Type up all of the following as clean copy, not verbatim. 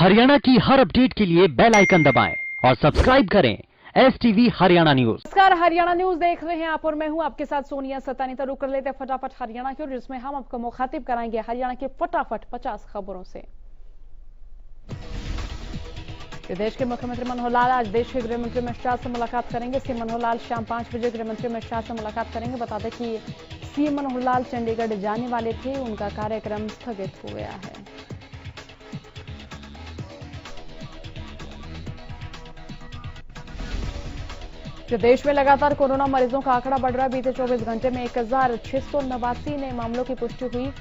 हरियाणा की हर अपडेट के लिए बेल आइकन दबाएं और सब्सक्राइब करें STV हरियाणा न्यूज। नमस्कार, हरियाणा न्यूज देख रहे हैं आप और मैं हूं आपके साथ सोनिया सतानी। तो रुक कर लेते हैं फटाफट हरियाणा की ओर, जिसमें हम आपको मुखातिब कराएंगे हरियाणा की फटाफट 50 खबरों से। प्रदेश के मुख्यमंत्री मनोहर लाल आज देश के गृह मंत्री अमित शाह से मुलाकात करेंगे। सीएम मनोहर लाल शाम 5 बजे गृह मंत्री अमित शाह से मुलाकात करेंगे। बता दें कि सीएम मनोहर लाल चंडीगढ़ जाने वाले थे, उनका कार्यक्रम स्थगित हो गया है। प्रदेश में लगातार कोरोना मरीजों का आंकड़ा बढ़ रहा है। बीते 24 घंटे में 1689 नए मामलों की पुष्टि हुई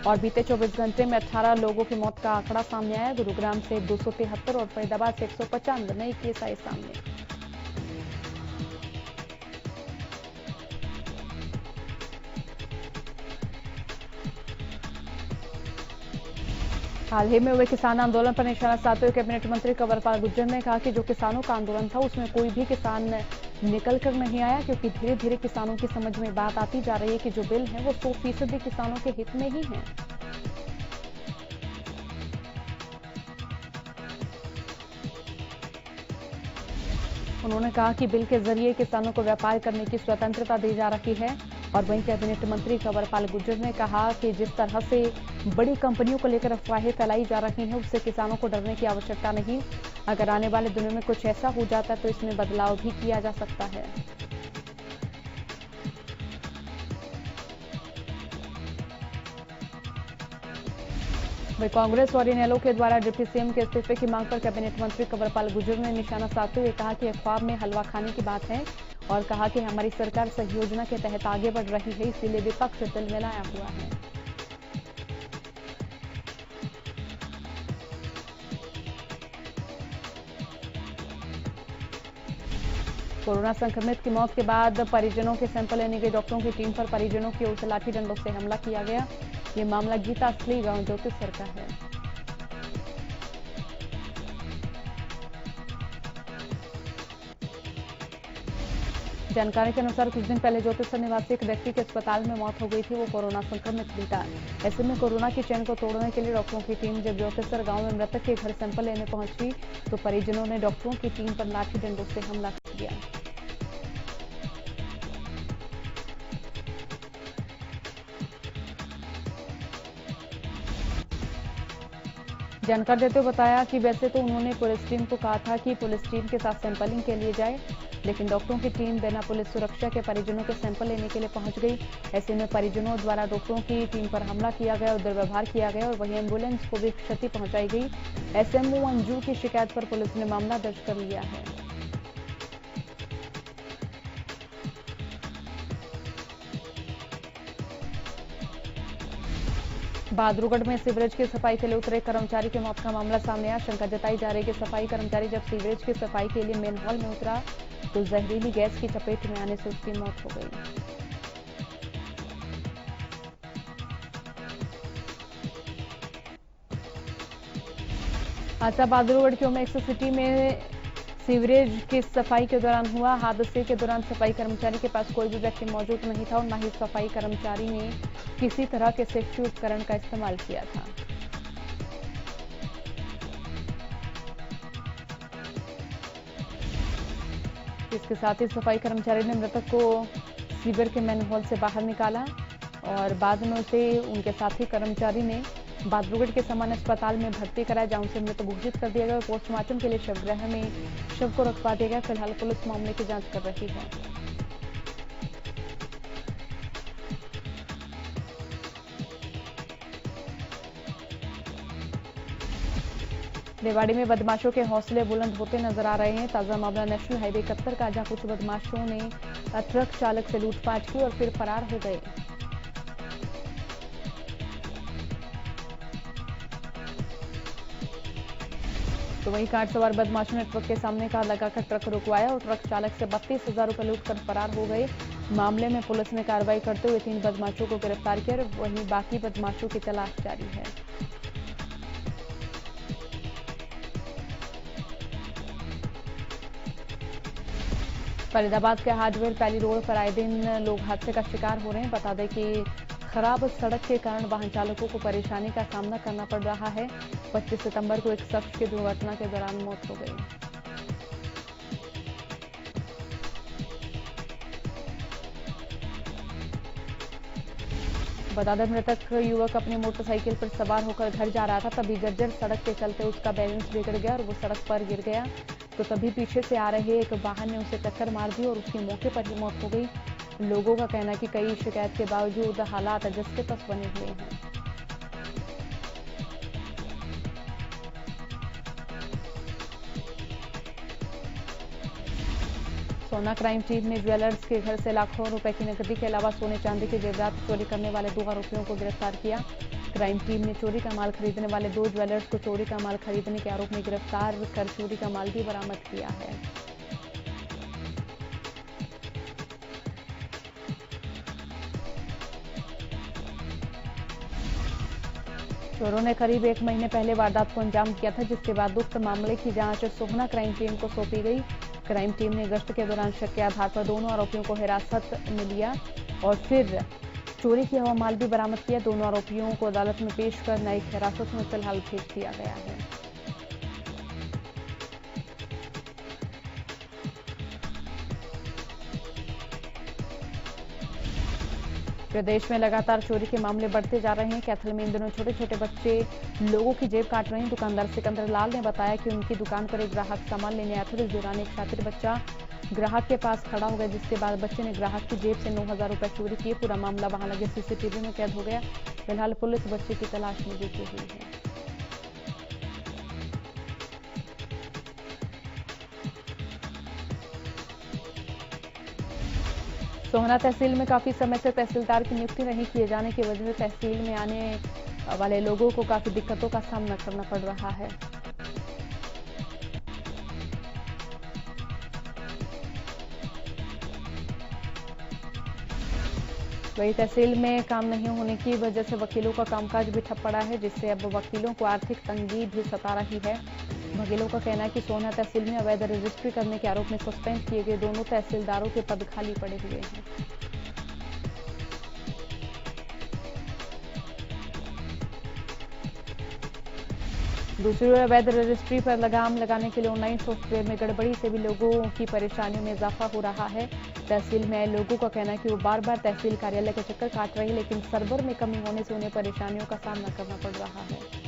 और बीते 24 घंटे में 18 लोगों की मौत का आंकड़ा सामने आया। गुरुग्राम से 273 और फरीदाबाद से 195 नए केस आए सामने। हाल ही में हुए किसान आंदोलन पर निशाना साधते हुए कैबिनेट मंत्री कंवरपाल गुर्जर ने कहा कि जो किसानों का आंदोलन था उसमें कोई भी किसान निकल कर नहीं आया, क्योंकि धीरे धीरे किसानों की समझ में बात आती जा रही है कि जो बिल है वो 100% किसानों के हित में ही है। उन्होंने कहा कि बिल के जरिए किसानों को व्यापार करने की स्वतंत्रता दी जा रही है। और वहीं कैबिनेट मंत्री कंवरपाल गुर्जर ने कहा कि जिस तरह से बड़ी कंपनियों को लेकर अफवाहें फैलाई जा रही हैं, उससे किसानों को डरने की आवश्यकता नहीं। अगर आने वाले दिनों में कुछ ऐसा हो जाता है तो इसमें बदलाव भी किया जा सकता है। वही कांग्रेस और इनेलो के द्वारा डिप्टी सीएम के इस्तीफे की मांग पर कैबिनेट मंत्री कंवरपाल गुर्जर ने निशाना साधते हुए कहा कि अफवाह में हलवा खाने की बात है और कहा कि हमारी सरकार सही योजना के तहत आगे बढ़ रही है, इसीलिए विपक्ष तिलमिलाया हुआ है। कोरोना संक्रमित की मौत के बाद परिजनों के सैंपल लेने गई डॉक्टरों की टीम पर परिजनों की ओर से लाठी डंडों से हमला किया गया। ये मामला गीता असली गांव ज्योतिसर का है। जानकारी के अनुसार कुछ दिन पहले ज्योतिसर निवासी एक व्यक्ति की अस्पताल में मौत हो गई थी। वो कोरोना संक्रमित भी था। ऐसे में कोरोना की चेन को तोड़ने के लिए डॉक्टरों की टीम जब ज्योतिसर गांव में मृतक के घर सैंपल लेने पहुंची तो परिजनों ने डॉक्टरों की टीम पर लाठी डंडों से हमला किया। जानकारी देते हुए बताया कि वैसे तो उन्होंने पुलिस टीम को कहा था कि पुलिस टीम के साथ सैंपलिंग के लिए जाए, लेकिन डॉक्टरों की टीम बिना पुलिस सुरक्षा के परिजनों के सैंपल लेने के लिए पहुंच गई। ऐसे में परिजनों द्वारा डॉक्टरों की टीम पर हमला किया गया और दुर्व्यवहार किया गया और वहीं एम्बुलेंस को भी क्षति पहुंचाई गई। SMO अंजू की शिकायत पर पुलिस ने मामला दर्ज कर लिया है। बहादुरगढ़ में सीवरेज की सफाई के लिए उतरे कर्मचारी की मौत का मामला सामने आया। शंका जताई जा रही है कि सफाई कर्मचारी जब सीवरेज की सफाई के लिए मेन हॉल में उतरा तो जहरीली गैस की चपेट में आने से उसकी मौत हो गई। हादसा बहादुरगढ़ की ओमेक्स सिटी में सीवरेज की सफाई के दौरान हुआ। हादसे के दौरान सफाई कर्मचारी के पास कोई भी व्यक्ति मौजूद नहीं था और न ही सफाई कर्मचारी ने किसी तरह के सेफ्टी उपकरण का इस्तेमाल किया था। इसके साथ ही सफाई कर्मचारी ने मृतक को सीवर के मैन होल से बाहर निकाला और बाद में उसे उनके साथी कर्मचारी ने बहादुरगढ़ के सामान्य अस्पताल में भर्ती कराया, जहां उसे मृत घोषित कर दिया गया और पोस्टमार्टम के लिए शवगृह में शव को रखवा दिया गया। फिलहाल पुलिस मामले की जांच कर रही है। रेवाड़ी में बदमाशों के हौसले बुलंद होते नजर आ रहे हैं। ताजा मामला नेशनल हाईवे 71 का, जहां कुछ बदमाशों ने ट्रक चालक से लूटपाट की और फिर फरार हो गए। तो वहीं कार सवार बदमाशों ने ट्रक के सामने कार लगाकर ट्रक रुकवाया और ट्रक चालक से 32,000 रुपए लूटकर फरार हो गए। मामले में पुलिस ने कार्रवाई करते हुए 3 बदमाशों को गिरफ्तार किया और वहीं बाकी बदमाशों की तलाश जारी है। फरीदाबाद के हार्डवेयर पैली रोड पर आए दिन लोग हादसे का शिकार हो रहे हैं। बता दें कि खराब सड़क के कारण वाहन चालकों को परेशानी का सामना करना पड़ रहा है। 25 सितंबर को एक शख्स की दुर्घटना के दौरान मौत हो गई। बता दें, मृतक युवक अपनी मोटरसाइकिल पर सवार होकर घर जा रहा था। तभी जर्जर सड़क के चलते उसका बैलेंस बिगड़ गया और वो सड़क पर गिर गया। तो तभी पीछे से आ रहे एक वाहन ने उसे टक्कर मार दी और उसकी मौके पर ही मौत हो गई। लोगों का कहना है कि कई शिकायत के बावजूद हालात अजस के तस बने हुए हैं। सोना क्राइम टीम ने ज्वेलर्स के घर से लाखों रुपए की नकदी के अलावा सोने चांदी के जेवरात चोरी करने वाले 2 आरोपियों को गिरफ्तार किया। क्राइम टीम ने चोरी का माल खरीदने वाले 2 ज्वेलर्स को चोरी का माल खरीदने के आरोप में गिरफ्तार कर चोरी का माल भी बरामद किया है। चोरों ने करीब 1 महीने पहले वारदात को अंजाम दिया था, जिसके बाद उक्त मामले की जांच सोहना क्राइम टीम को सौंपी गई। क्राइम टीम ने गश्त के दौरान शक के आधार पर दोनों आरोपियों को हिरासत में लिया और फिर चोरी किया हुआ माल भी बरामद किया। दोनों आरोपियों को अदालत में पेश कर न्यायिक हिरासत में फिलहाल भेज दिया गया है। प्रदेश में लगातार चोरी के मामले बढ़ते जा रहे हैं। कैथल में इन दिनों छोटे छोटे बच्चे लोगों की जेब काट रहे हैं। दुकानदार सिकंदर लाल ने बताया कि उनकी दुकान पर एक ग्राहक सामान लेने आया था। इस दौरान एक शातिर बच्चा ग्राहक के पास खड़ा हो गया, जिसके बाद बच्चे ने ग्राहक की जेब से 9,000 रुपए चोरी किए। पूरा मामला वहां लगे सीसीटीवी में कैद हो गया। फिलहाल पुलिस बच्चे की तलाश में जुटी हुई है। सोहना तहसील में काफी समय से तहसीलदार की नियुक्ति नहीं किए जाने की वजह से तहसील में आने वाले लोगों को काफी दिक्कतों का सामना करना पड़ रहा है। वही तहसील में काम नहीं होने की वजह से वकीलों का कामकाज भी ठप पड़ा है, जिससे अब वकीलों को आर्थिक तंगी भी सता रही है। वकीलों का कहना है कि सोहना तहसील में अवैध रजिस्ट्री करने के आरोप में सस्पेंड किए गए दोनों तहसीलदारों के पद खाली पड़े हुए हैं। दूसरी ओर अवैध रजिस्ट्री पर लगाम लगाने के लिए ऑनलाइन सॉफ्टवेयर में गड़बड़ी से भी लोगों की परेशानियों में इजाफा हो रहा है। तहसील में आए लोगों का कहना है कि वो बार बार तहसील कार्यालय के चक्कर काट रहे हैं, लेकिन सर्वर में कमी होने से उन्हें परेशानियों का सामना करना पड़ रहा है।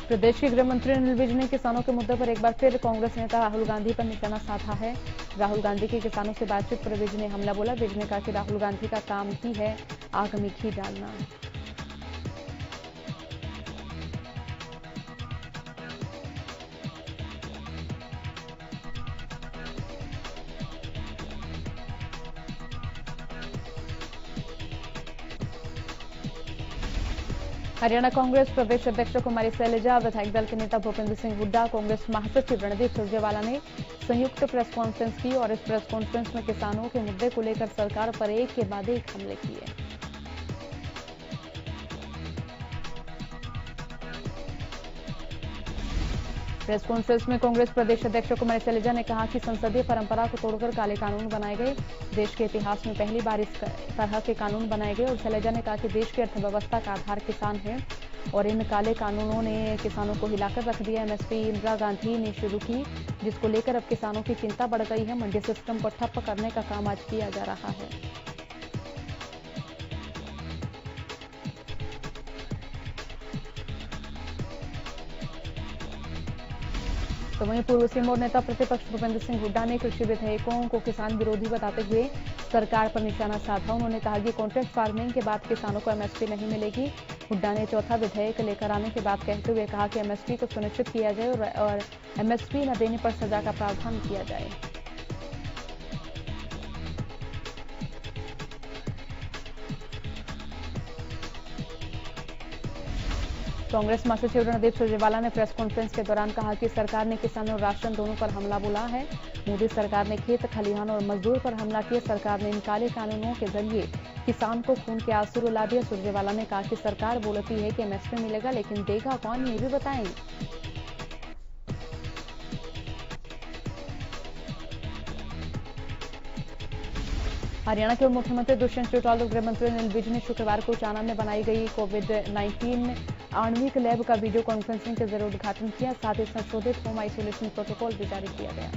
प्रदेश के गृह मंत्री अनिल विज ने किसानों के मुद्दे पर एक बार फिर कांग्रेस नेता राहुल गांधी पर निशाना साधा है। राहुल गांधी के किसानों से बातचीत पर विज ने हमला बोला। विज ने कहा कि राहुल गांधी का काम ही है आग में घी डालना। हरियाणा कांग्रेस प्रदेश अध्यक्ष कुमारी शैलजा, विधायक दल के नेता भूपेंद्र सिंह हुड्डा, कांग्रेस महासचिव रणदीप सुरजेवाला ने संयुक्त प्रेस कॉन्फ्रेंस की और इस प्रेस कॉन्फ्रेंस में किसानों के मुद्दे को लेकर सरकार पर एक के बाद एक हमले किए। प्रेस कॉन्फ्रेंस में कांग्रेस प्रदेश अध्यक्ष कुमारी शैलजा ने कहा कि संसदीय परंपरा को तोड़कर काले कानून बनाए गए। देश के इतिहास में पहली बार इस तरह के कानून बनाए गए और शैलजा ने कहा कि देश की अर्थव्यवस्था का आधार किसान है और इन काले कानूनों ने किसानों को हिलाकर रख दिया। एमएसपी इंदिरा गांधी ने शुरू की, जिसको लेकर अब किसानों की चिंता बढ़ गई है। मंडी सिस्टम को ठप्प करने का काम आज किया जा रहा है। तो वहीं पूर्व सिरमौर नेता प्रतिपक्ष भूपेंद्र सिंह हुड्डा ने कृषि विधेयकों को किसान विरोधी बताते हुए सरकार पर निशाना साधा। उन्होंने कहा कि कॉन्ट्रैक्ट फार्मिंग के बाद किसानों को एमएसपी नहीं मिलेगी। हुड्डा ने चौथा विधेयक लेकर आने की बात कहते हुए कहा कि एमएसपी को सुनिश्चित किया जाए और एमएसपी न देने पर सजा का प्रावधान किया जाए। कांग्रेस महासचिव रणदीप सुरजेवाला ने प्रेस कॉन्फ्रेंस के दौरान कहा कि सरकार ने किसानों और राशन दोनों पर हमला बोला है। मोदी सरकार ने खेत खलिहान और मजदूर पर हमला किया। सरकार ने इन काले कानूनों के जरिए किसान को खून के आंसू रुला दिया। सुरजेवाला ने कहा कि सरकार बोलती है कि एमएसपी मिलेगा, लेकिन देगा कौन, ये भी बताएंगे। हरियाणा के मुख्यमंत्री दुष्यंत चौटाला और गृह मंत्री अनिल विज ने शुक्रवार को चाना में बनाई गई कोविड-19 आणविक लैब का वीडियो कॉन्फ्रेंसिंग के जरिए उद्घाटन किया। साथ ही संशोधित होम आइसोलेशन प्रोटोकॉल भी जारी किया गया।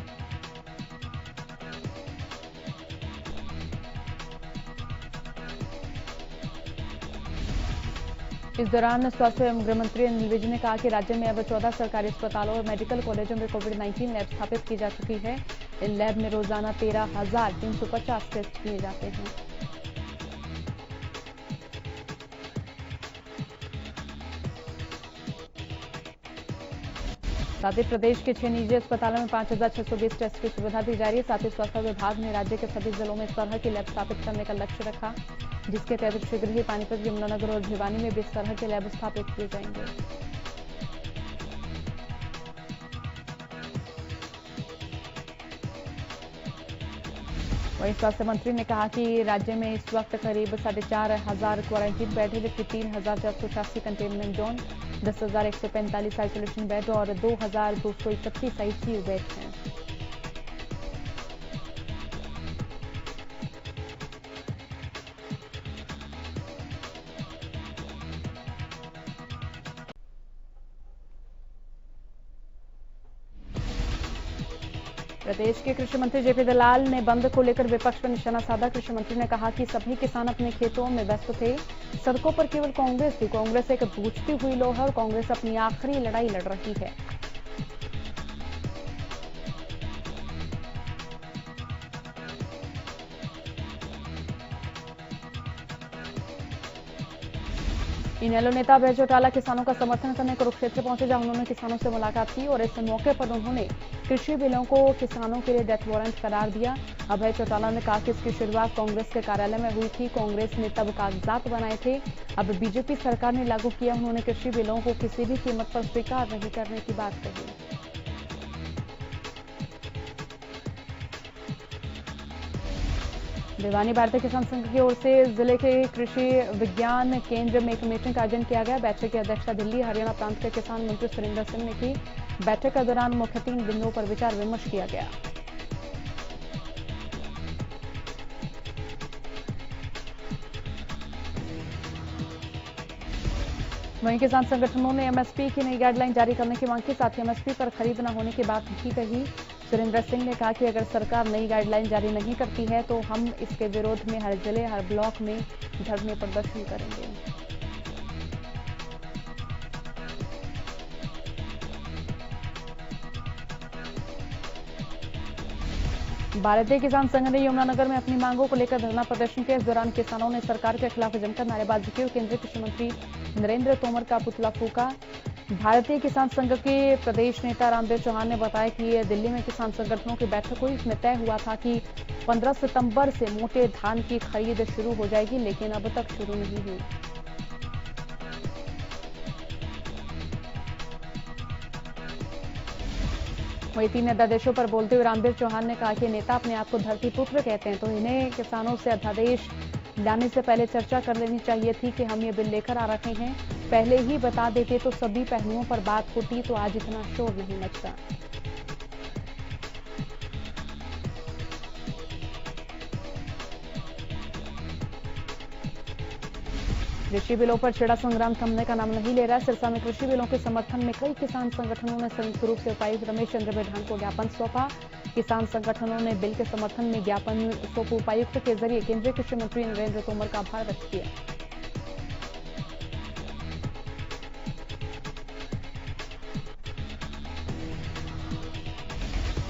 इस दौरान स्वास्थ्य एवं गृह मंत्री अनिल विज ने कहा कि राज्य में अब 14 सरकारी अस्पतालों और मेडिकल कॉलेजों में कोविड-19 लैब स्थापित की जा चुकी है। इन लैब में रोजाना 13,350 टेस्ट किए जाते हैं। साथ ही प्रदेश के 6 निजी अस्पतालों में 5,620 टेस्ट की सुविधा दी जा रही है। साथ ही स्वास्थ्य विभाग ने राज्य के सभी जिलों में इस तरह की लैब स्थापित करने का लक्ष्य रखा, जिसके तहत शीघ्र ही पानीपत, यमुनानगर और भिवानी में भी इस तरह के लैब स्थापित किए जाएंगे। वहीं स्वास्थ्य मंत्री ने कहा कि राज्य में इस वक्त करीब 4,500 क्वारंटीन बेड है, जबकि 3,486 कंटेनमेंट जोन, 10,145 आइसोलेशन बेड और 2,231 आईसीयू बेड हैं। प्रदेश के कृषि मंत्री जेपी दलाल ने बंद को लेकर विपक्ष पर निशाना साधा। कृषि मंत्री ने कहा कि सभी किसान अपने खेतों में व्यस्त थे, सड़कों पर केवल कांग्रेस थी। कांग्रेस एक बूझती हुई लो है और कांग्रेस अपनी आखिरी लड़ाई लड़ रही है। इनेलो नेता अभय चौटाला किसानों का समर्थन करने कुरुक्षेत्र पहुंचे, जहां उन्होंने किसानों से मुलाकात की और इस मौके पर उन्होंने कृषि बिलों को किसानों के लिए डेथ वारंट करार दिया। अभय चौटाला ने कहा कि इसकी शुरुआत कांग्रेस के कार्यालय में हुई थी। कांग्रेस ने तब कागजात बनाए थे, अब बीजेपी सरकार ने लागू किया। उन्होंने कृषि बिलों को किसी भी कीमत पर स्वीकार नहीं करने की बात कही। भिवानी भारतीय किसान संघ की ओर से जिले के कृषि विज्ञान केंद्र में एक मीटिंग का आयोजन किया गया। बैठक की अध्यक्षता दिल्ली हरियाणा प्रांत के किसान मंत्री सुरेंद्र सिंह ने की। बैठक के दौरान मुख्य 3 बिंदुओं पर विचार विमर्श किया गया। वहीं किसान संगठनों ने एमएसपी की नई गाइडलाइन जारी करने की मांग की। साथ ही एमएसपी पर खरीद न होने की बात भी कही। सुरेंद्र सिंह ने कहा कि अगर सरकार नई गाइडलाइन जारी नहीं करती है तो हम इसके विरोध में हर जिले, हर ब्लॉक में धरने प्रदर्शन करेंगे। भारतीय किसान संघ ने यमुनानगर में अपनी मांगों को लेकर धरना प्रदर्शन किया। इस दौरान किसानों ने सरकार के खिलाफ जमकर नारेबाजी की और केंद्रीय कृषि मंत्री नरेंद्र तोमर का पुतला फूंका। भारतीय किसान संघ के प्रदेश नेता रामदेव चौहान ने बताया कि दिल्ली में किसान संगठनों की बैठक हुई। इसमें तय हुआ था कि 15 सितंबर से मोटे धान की खरीद शुरू हो जाएगी, लेकिन अब तक शुरू नहीं हुई। वहीं 3 अध्यादेशों पर बोलते हुए रामदेव चौहान ने कहा कि नेता अपने आप को धरती पुत्र कहते हैं, तो इन्हें किसानों से अध्यादेश लाने से पहले चर्चा कर लेनी चाहिए थी कि हम ये बिल लेकर आ रहे हैं। पहले ही बता देते तो सभी पहलुओं पर बात होती, तो आज इतना शोर नहीं मचता। कृषि बिलों पर छिड़ा संग्राम थमने का नाम नहीं ले रहा है। सिरसा में कृषि बिलों के समर्थन में कई किसान संगठनों ने संयुक्त रूप से उपायुक्त रमेश चंद्र बिढ़ान को ज्ञापन सौंपा। किसान संगठनों ने बिल के समर्थन में ज्ञापन सौंप उपायुक्त के जरिए केंद्रीय कृषि मंत्री नरेंद्र तोमर का आभार व्यक्त किया।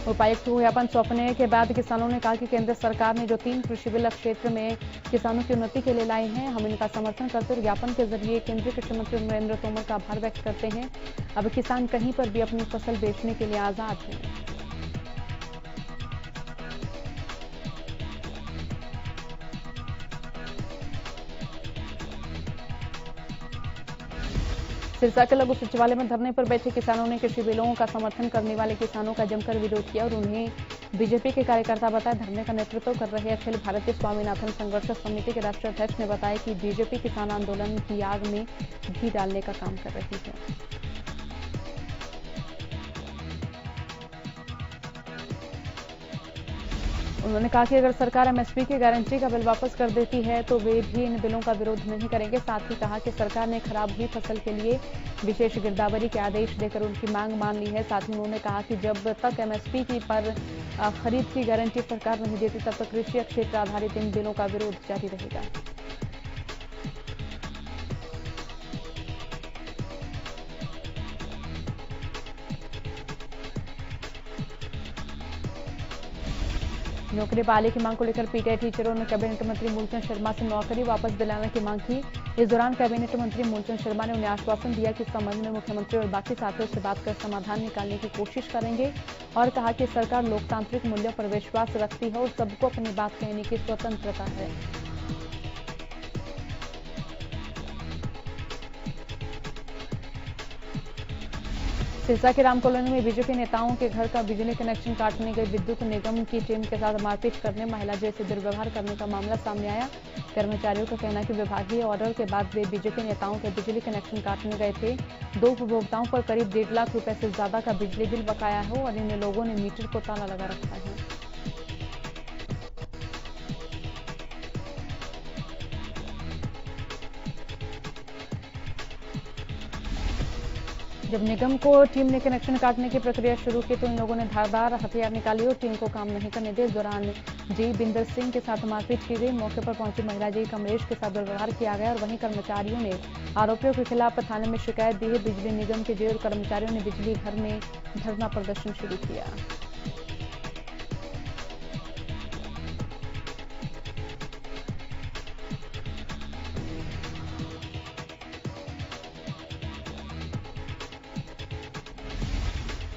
उपायुक्त को ज्ञापन सौंपने के बाद किसानों ने कहा कि केंद्र सरकार ने जो 3 कृषि बिल क्षेत्र में किसानों की उन्नति के लिए लाए हैं, हम इनका समर्थन करते हुए ज्ञापन के जरिए केंद्रीय कृषि मंत्री नरेंद्र तोमर का आभार व्यक्त करते हैं। अब किसान कहीं पर भी अपनी फसल बेचने के लिए आजाद हैं। सिरसा के लघु सचिवालय में धरने पर बैठे किसानों ने कृषि बिलों का समर्थन करने वाले किसानों का जमकर विरोध किया और उन्हें बीजेपी के कार्यकर्ता बताया। धरने का नेतृत्व कर रहे अखिल भारतीय स्वामीनाथन संघर्ष समिति के राष्ट्रीय अध्यक्ष ने बताया कि बीजेपी किसान आंदोलन की आग में घी डालने का काम कर रही है। उन्होंने कहा कि अगर सरकार एमएसपी की गारंटी का बिल वापस कर देती है तो वे भी इन बिलों का विरोध नहीं करेंगे। साथ ही कहा कि सरकार ने खराब हुई फसल के लिए विशेष गिरदावरी के आदेश देकर उनकी मांग मान ली है। साथ ही उन्होंने कहा कि जब तक एमएसपी की पर खरीद की गारंटी सरकार नहीं देती तब तक कृषि क्षेत्र आधारित इन बिलों का विरोध जारी रहेगा। नौकरी बहाली की मांग को लेकर पीटीआई टीचरों ने कैबिनेट मंत्री मूलचंद शर्मा से नौकरी वापस दिलाने की मांग की। इस दौरान कैबिनेट मंत्री मूलचंद शर्मा ने उन्हें आश्वासन दिया कि इस संबंध में मुख्यमंत्री और बाकी साथियों से बात कर समाधान निकालने की कोशिश करेंगे और कहा कि सरकार लोकतांत्रिक मूल्यों पर विश्वास रखती है और सबको अपनी बात कहने की स्वतंत्रता है। सिरसा के राम कॉलोनी में बीजेपी नेताओं के घर का बिजली कनेक्शन काटने गई विद्युत निगम की टीम के साथ मारपीट करने, महिला जैसे दुर्व्यवहार करने का मामला सामने आया। कर्मचारियों का कहना है कि विभागीय ऑर्डर के बाद वे बीजेपी नेताओं के बिजली कनेक्शन काटने गए थे। 2 उपभोक्ताओं पर करीब 1.5 लाख रुपए से ज्यादा का बिजली बिल बकाया है और इन लोगों ने मीटर को ताला लगा रखा है। जब निगम को टीम ने कनेक्शन काटने की प्रक्रिया शुरू की तो इन लोगों ने धारदार हथियार निकाली और टीम को काम नहीं करने दिए। इस दौरान जी बिंदर सिंह के साथ मारपीट की गई। मौके पर पहुंची महिला जी कमलेश के साथ दुर्व्यवहार किया गया और वहीं कर्मचारियों ने आरोपियों के खिलाफ थाने में शिकायत दी है। बिजली निगम के जी और कर्मचारियों ने बिजली घर में धरना प्रदर्शन शुरू किया।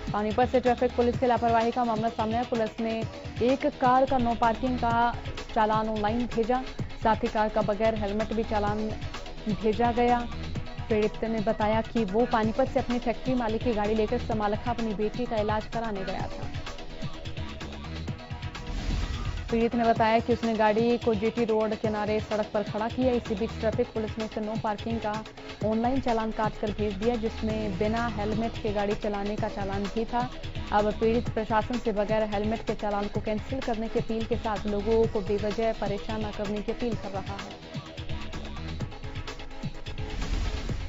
पानीपत से ट्रैफिक पुलिस की लापरवाही का मामला सामने आया। पुलिस ने एक कार का नो पार्किंग का चालान ऑनलाइन भेजा, साथ ही कार का बगैर हेलमेट भी चालान भेजा गया। पीड़ित ने बताया कि वो पानीपत से अपनी फैक्ट्री मालिक की गाड़ी लेकर समालखा अपनी बेटी का इलाज कराने गया था। पीड़ित ने बताया कि उसने गाड़ी को जीटी रोड किनारे सड़क पर खड़ा किया। इसी बीच ट्रैफिक पुलिस ने उसे नो पार्किंग का ऑनलाइन चालान काटकर भेज दिया, जिसमें बिना हेलमेट के गाड़ी चलाने का चालान भी था। अब पीड़ित प्रशासन से बगैर हेलमेट के चालान को कैंसिल करने की अपील के साथ लोगों को बेवजह परेशान न करने की अपील कर रहा है।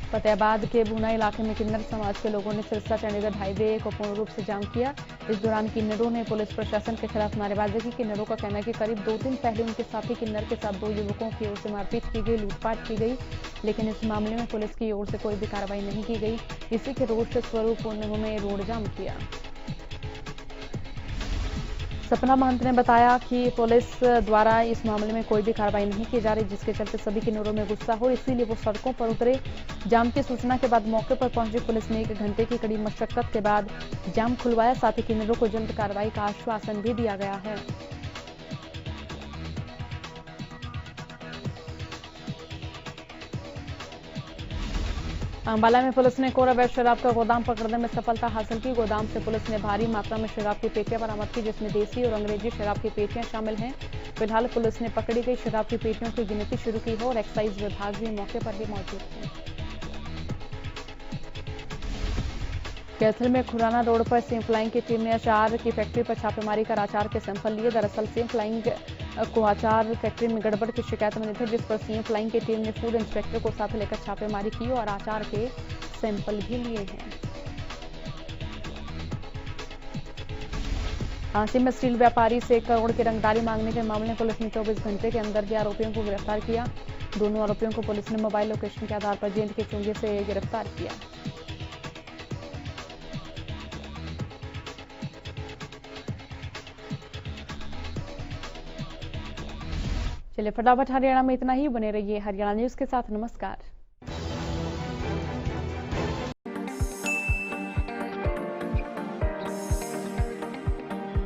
फतेहाबाद के भूना इलाके में किन्नर समाज के लोगों ने सिरसा चंडीगढ़ हाईवे को पूर्ण रूप से जाम किया। इस दौरान किन्नरों ने पुलिस प्रशासन के खिलाफ नारेबाजी की। किन्नरों का कहना है कि करीब 2 दिन पहले उनके साथी किन्नर के साथ 2 युवकों की ओर से मारपीट की गई, लूटपाट की गई, लेकिन इस मामले में पुलिस की ओर से कोई भी कार्रवाई नहीं की गई। इसी के रोष स्वरूप उन्होंने रोड जाम किया। सपना महंत ने बताया कि पुलिस द्वारा इस मामले में कोई भी कार्रवाई नहीं की जा रही, जिसके चलते सभी किन्नरों में गुस्सा हो, इसीलिए वो सड़कों पर उतरे। जाम की सूचना के बाद मौके पर पहुंची पुलिस ने 1 घंटे की कड़ी मशक्कत के बाद जाम खुलवाया। साथ ही किन्नरों को जल्द कार्रवाई का आश्वासन भी दिया गया है। अंबाला में पुलिस ने कोरा अवैध शराब का गोदाम पकड़ने में सफलता हासिल की। गोदाम से पुलिस ने भारी मात्रा में शराब की पेटियां बरामद की, जिसमें देसी और अंग्रेजी शराब की पेटियां शामिल हैं। फिलहाल पुलिस ने पकड़ी गई शराब की पेटियों की गिनती शुरू की है और एक्साइज विभाग भी मौके पर ही मौजूद है। कैथल में खुराना रोड पर सेम फ्लाइंग की टीम ने अचार की फैक्ट्री पर छापेमारी कर अचार के सैंपल लिए। दरअसल सेम फ्लाइंग को अचार फैक्ट्री में गड़बड़ की शिकायत मिली थी, जिस पर सीएम फ्लाइंग की टीम ने फूड इंस्पेक्टर को साथ लेकर छापेमारी की और अचार के सैंपल भी लिए हैं। झांसी में स्टील व्यापारी से 1 करोड़ की रंगदारी मांगने के मामले में पुलिस ने 24 घंटे के अंदर ही आरोपियों को गिरफ्तार किया। दोनों आरोपियों को पुलिस ने मोबाइल लोकेशन के आधार पर जेल के चुंगे से गिरफ्तार किया। चलिए फटाफट हरियाणा में इतना ही। बने रहिए हरियाणा न्यूज के साथ। नमस्कार।